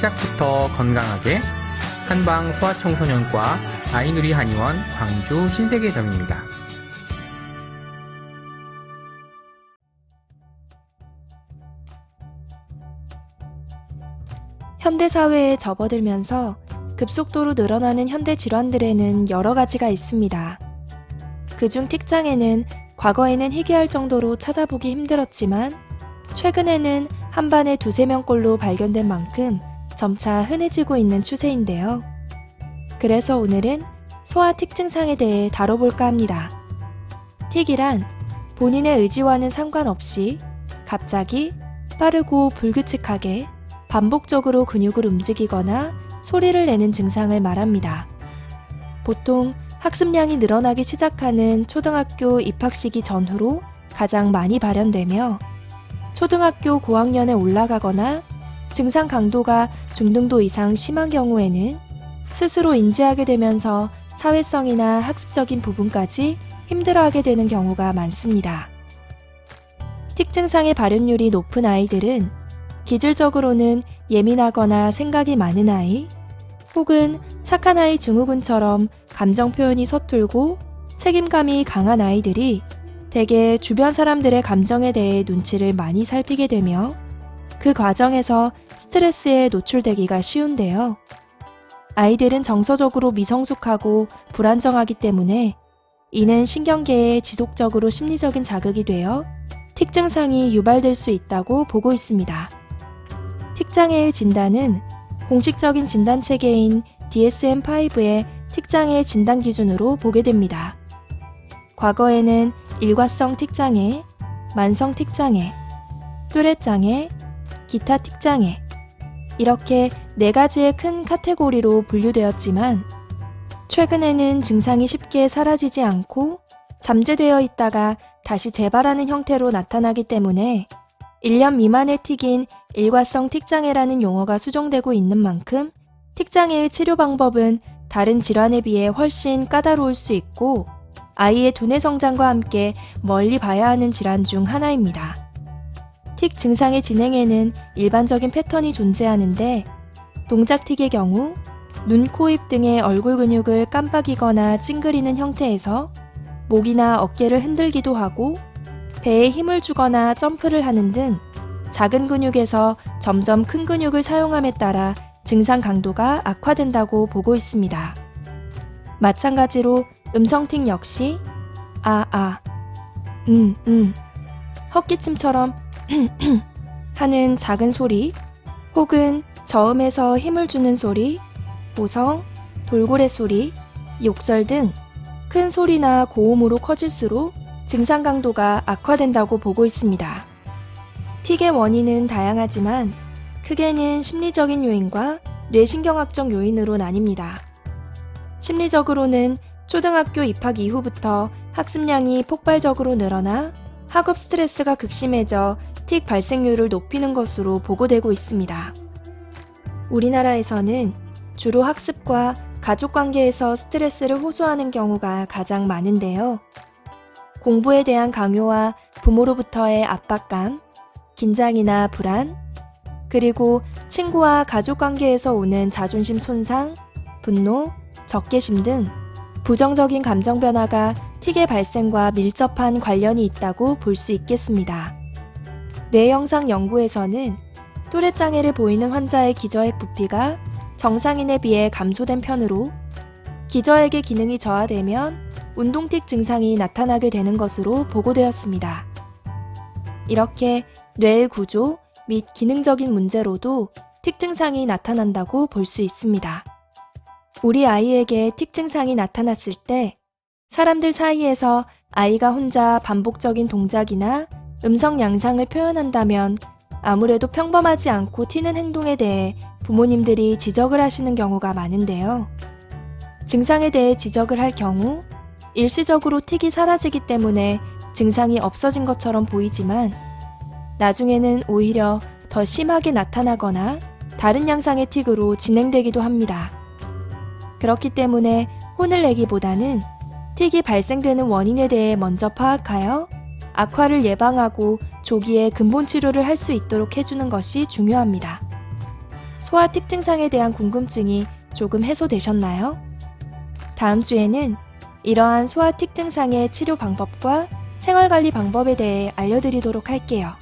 시작부터 건강하게 한방 소아청소년과 아이누리 한의원 광주 신세계점입니다. 현대사회에 접어들면서 급속도로 늘어나는 현대 질환들에는 여러 가지가 있습니다. 그중 틱장애는 과거에는 희귀할 정도로 찾아보기 힘들었지만 최근에는 한 반에 2~3명꼴로 발견된 만큼 점차 흔해지고 있는 추세인데요. 그래서 오늘은 소아 틱 증상에 대해 다뤄볼까 합니다. 틱이란 본인의 의지와는 상관없이 갑자기 빠르고 불규칙하게 반복적으로 근육을 움직이거나 소리를 내는 증상을 말합니다. 보통 학습량이 늘어나기 시작하는 초등학교 입학 시기 전후로 가장 많이 발현되며 초등학교 고학년에 올라가거나 증상 강도가 중등도 이상 심한 경우에는 스스로 인지하게 되면서 사회성이나 학습적인 부분까지 힘들어하게 되는 경우가 많습니다. 틱 증상의 발현율이 높은 아이들은 기질적으로는 예민하거나 생각이 많은 아이, 혹은 착한 아이 증후군처럼 감정 표현이 서툴고 책임감이 강한 아이들이 대개 주변 사람들의 감정에 대해 눈치를 많이 살피게 되며 그 과정에서 스트레스에 노출되기가 쉬운데요. 아이들은 정서적으로 미성숙하고 불안정하기 때문에 이는 신경계에 지속적으로 심리적인 자극이 되어 틱 증상이 유발될 수 있다고 보고 있습니다. 틱 장애의 진단은 공식적인 진단 체계인 DSM-5의 틱 장애 진단 기준으로 보게 됩니다. 과거에는 일과성 틱 장애, 만성 틱 장애, 뚜렛 장애, 기타 틱 장애 이렇게 4가지의 큰 카테고리로 분류되었지만 최근에는 증상이 쉽게 사라지지 않고 잠재되어 있다가 다시 재발하는 형태로 나타나기 때문에 1년 미만의 틱인 일과성 틱장애라는 용어가 수정되고 있는 만큼 틱장애의 치료 방법은 다른 질환에 비해 훨씬 까다로울 수 있고 아이의 두뇌 성장과 함께 멀리 봐야 하는 질환 중 하나입니다. 틱 증상의 진행에는 일반적인 패턴이 존재하는데 동작 틱의 경우 눈, 코, 입 등의 얼굴 근육을 깜빡이거나 찡그리는 형태에서 목이나 어깨를 흔들기도 하고 배에 힘을 주거나 점프를 하는 등 작은 근육에서 점점 큰 근육을 사용함에 따라 증상 강도가 악화된다고 보고 있습니다. 마찬가지로 음성틱 역시 헛기침처럼 하는 작은 소리 혹은 저음에서 힘을 주는 소리, 보성, 돌고래 소리, 욕설 등 큰 소리나 고음으로 커질수록 증상 강도가 악화된다고 보고 있습니다. 틱의 원인은 다양하지만 크게는 심리적인 요인과 뇌신경학적 요인으로 나뉩니다. 심리적으로는 초등학교 입학 이후부터 학습량이 폭발적으로 늘어나 학업 스트레스가 극심해져 틱 발생률을 높이는 것으로 보고되고 있습니다. 우리나라에서는 주로 학습과 가족관계에서 스트레스를 호소하는 경우가 가장 많은데요. 공부에 대한 강요와 부모로부터의 압박감, 긴장이나 불안, 그리고 친구와 가족관계에서 오는 자존심 손상, 분노, 적개심 등 부정적인 감정 변화가 틱의 발생과 밀접한 관련이 있다고 볼 수 있겠습니다. 뇌영상 연구에서는 뚜렛 장애를 보이는 환자의 기저핵 부피가 정상인에 비해 감소된 편으로 기저핵의 기능이 저하되면 운동틱 증상이 나타나게 되는 것으로 보고되었습니다. 이렇게 뇌의 구조 및 기능적인 문제로도 틱 증상이 나타난다고 볼 수 있습니다. 우리 아이에게 틱 증상이 나타났을 때 사람들 사이에서 아이가 혼자 반복적인 동작이나 음성 양상을 표현한다면 아무래도 평범하지 않고 튀는 행동에 대해 부모님들이 지적을 하시는 경우가 많은데요. 증상에 대해 지적을 할 경우 일시적으로 틱이 사라지기 때문에 증상이 없어진 것처럼 보이지만 나중에는 오히려 더 심하게 나타나거나 다른 양상의 틱으로 진행되기도 합니다. 그렇기 때문에 혼을 내기보다는 틱이 발생되는 원인에 대해 먼저 파악하여 악화를 예방하고 조기에 근본 치료를 할 수 있도록 해주는 것이 중요합니다. 소아 특징상에 대한 궁금증이 조금 해소되셨나요? 다음 주에는 이러한 소아 특징상의 치료 방법과 생활관리 방법에 대해 알려드리도록 할게요.